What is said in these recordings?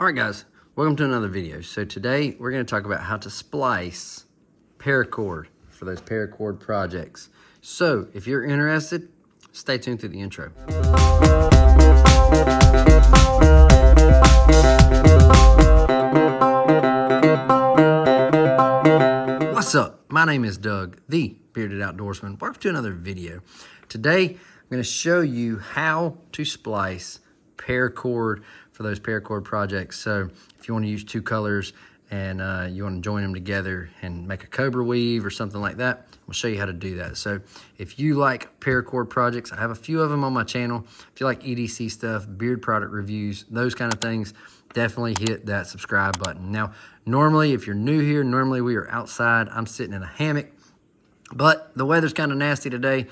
Alright guys, welcome to another video. So today we're going to talk about how to splice paracord for those paracord projects. So if you're interested, stay tuned through the intro. What's up? My name is Doug, the Bearded Outdoorsman. Welcome to another video. Today I'm going to show you how to splice paracord for those paracord projects. So if you want to use two colors and you want to join them together and make a cobra weave or something like that, we'll show you how to do that. So if you like paracord projects, I have a few of them on my channel. If you like EDC stuff, beard product reviews, those kind of things, definitely hit that subscribe button. Now, normally, if you're new here, normally we are outside. I'm sitting in a hammock, but the weather's kind of nasty today,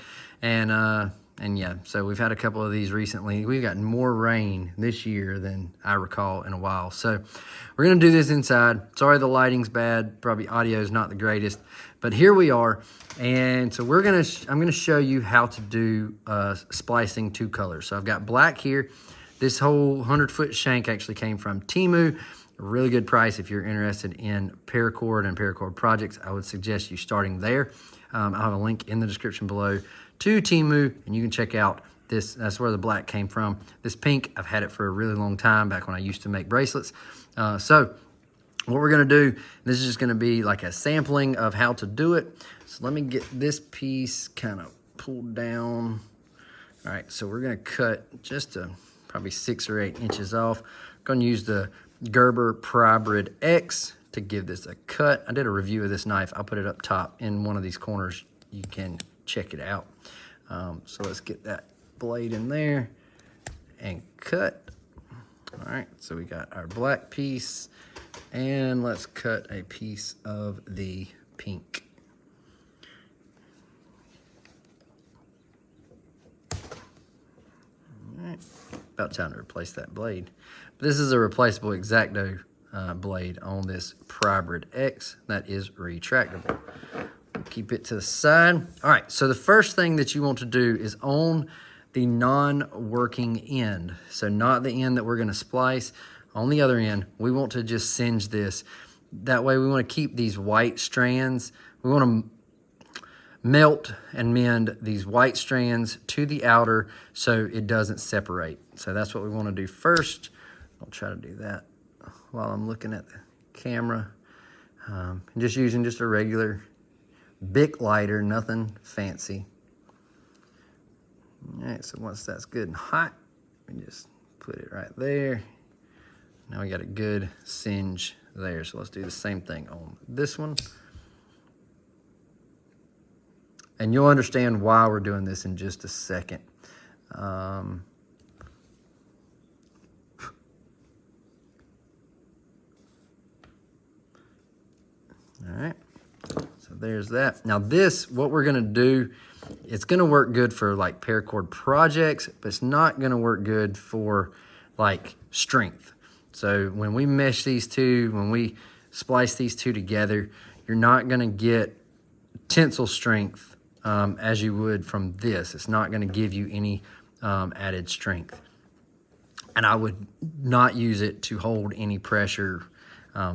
and yeah, so we've had a couple of these recently. We've gotten more rain this year than I recall in a while. So we're gonna do this inside. Sorry the lighting's bad, probably audio is not the greatest, but here we are. And so I'm gonna show you how to do splicing two colors. So I've got black here. This whole 100-foot shank actually came from Temu. A really good price if you're interested in paracord and paracord projects. I would suggest you starting there. I'll have a link in the description below to Temu, and you can check out this. That's where the black came from. This pink, I've had it for a really long time, back when I used to make bracelets. So what we're gonna do, this is just gonna be like a sampling of how to do it. So let me get this piece kind of pulled down. All right, so we're gonna cut just probably 6 or 8 inches off. I'm gonna use the Gerber Paracord X to give this a cut. I did a review of this knife. I'll put it up top in one of these corners. You can check it out. So let's get that blade in there and cut. All right, so we got our black piece, and let's cut a piece of the pink. All right, about time to replace that blade. This is a replaceable X-Acto blade on this Paracord X that is retractable. Keep it to the side. All right, so the first thing that you want to do is on the non-working end. So not the end that we're gonna splice. On the other end, we want to just singe this. That way we wanna keep these white strands. We wanna melt and mend these white strands to the outer so it doesn't separate. So that's what we wanna do first. I'll try to do that while I'm looking at the camera. Just using just a regular Bic lighter, nothing fancy. All right, so once that's good and hot, we just put it right there. Now we got a good singe there. So let's do the same thing on this one. And you'll understand why we're doing this in just a second. All right. So there's that. Now this, what we're gonna do, it's gonna work good for like paracord projects, but it's not gonna work good for like strength. So when we mesh these two, when we splice these two together, you're not gonna get tensile strength as you would from this. It's not gonna give you any added strength. And I would not use it to hold any pressure.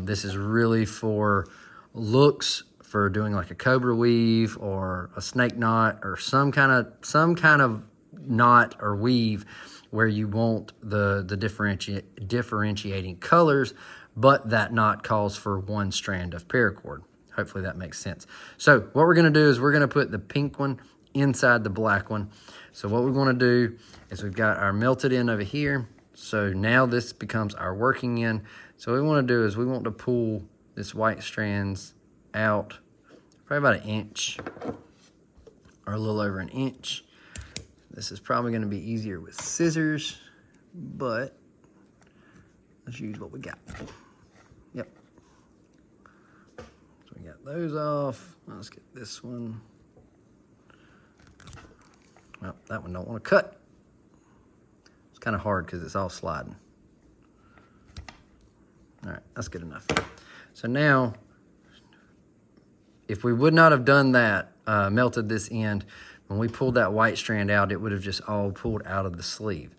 This is really for looks, for doing like a cobra weave or a snake knot or some kind of knot or weave where you want the differentiating colors, but that knot calls for one strand of paracord. Hopefully that makes sense. So what we're gonna do is we're gonna put the pink one inside the black one. So what we wanna do is we've got our melted end over here. So now this becomes our working end. So what we wanna do is we want to pull this white strands out probably about 1 inch or a little over 1 inch. This is probably gonna be easier with scissors, but let's use what we got. Yep. So we got those off. Let's get this one. Well, that one don't wanna cut. It's kind of hard because it's all sliding. All right, that's good enough. So now, if we would not have done that, melted this end, when we pulled that white strand out, it would have just all pulled out of the sleeve.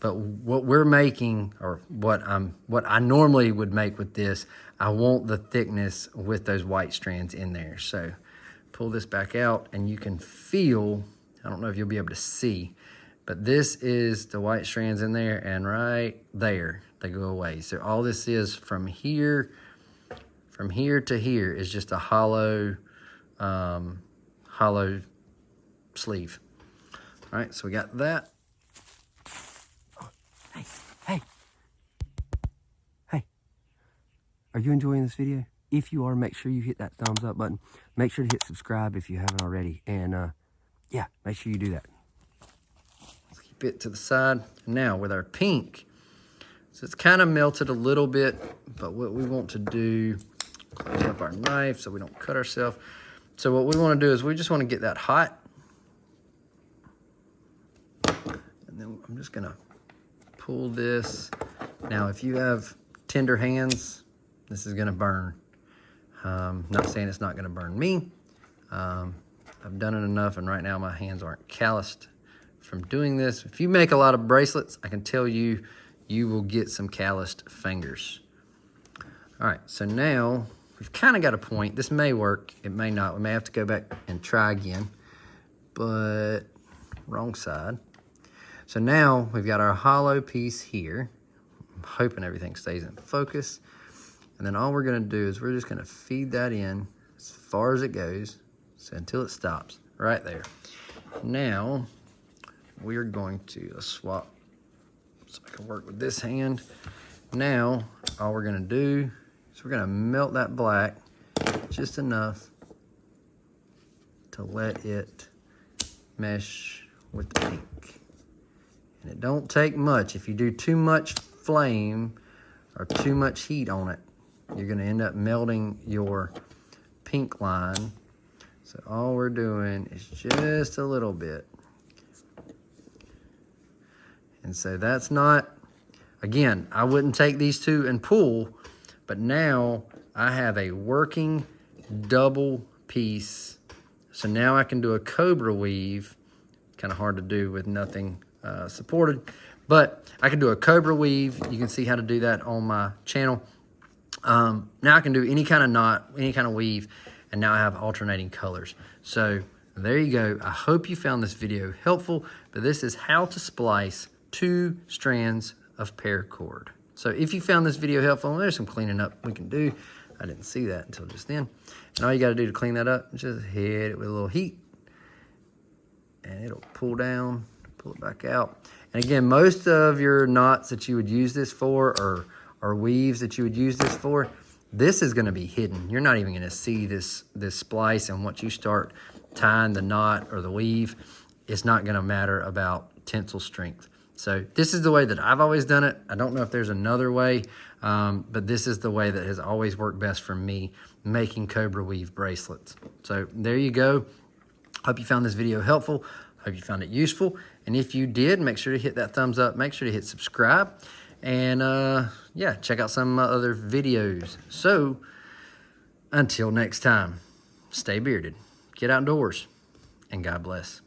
But what we're making, or what I normally would make with this, I want the thickness with those white strands in there. So pull this back out and you can feel, I don't know if you'll be able to see, but this is the white strands in there, and right there, they go away. So all this is from here to here is just a hollow sleeve. All right, so we got that. Hey, are you enjoying this video? If you are, make sure you hit that thumbs up button. Make sure to hit subscribe if you haven't already. And yeah, make sure you do that. Let's keep it to the side. Now with our pink, so it's kind of melted a little bit, but what we want to do, close up our knife so we don't cut ourselves. So what we want to do is we just want to get that hot. And then I'm just going to pull this. Now, if you have tender hands, this is going to burn. Not saying it's not going to burn me. I've done it enough, and right now my hands aren't calloused from doing this. If you make a lot of bracelets, I can tell you, you will get some calloused fingers. All right, so now we've kind of got a point. This may work, it may not. We may have to go back and try again, but wrong side. So now we've got our hollow piece here. I'm hoping everything stays in focus. And then all we're gonna do is we're just gonna feed that in as far as it goes, so until it stops, right there. Now, we are going to swap so I can work with this hand. Now, all we're gonna do is we're gonna melt that black just enough to let it mesh with the pink. And it don't take much. If you do too much flame or too much heat on it, you're gonna end up melting your pink line. So all we're doing is just a little bit. And so that's not, again, I wouldn't take these two and pull, but now I have a working double piece. So now I can do a cobra weave. Kind of hard to do with nothing supported, but I can do a cobra weave. You can see how to do that on my channel. Now I can do any kind of knot, any kind of weave, and now I have alternating colors. So there you go. I hope you found this video helpful, but this is how to splice 2 strands of paracord. So if you found this video helpful, there's some cleaning up we can do. I didn't see that until just then. And all you gotta do to clean that up is just hit it with a little heat, and it'll pull down, pull it back out. And again, most of your knots that you would use this for, or weaves that you would use this for, this is gonna be hidden. You're not even gonna see this splice, and once you start tying the knot or the weave, it's not gonna matter about tensile strength. So this is the way that I've always done it. I don't know if there's another way, but this is the way that has always worked best for me, making cobra weave bracelets. So there you go. Hope you found this video helpful. Hope you found it useful. And if you did, make sure to hit that thumbs up. Make sure to hit subscribe. And yeah, check out some of my other videos. So until next time, stay bearded, get outdoors, and God bless.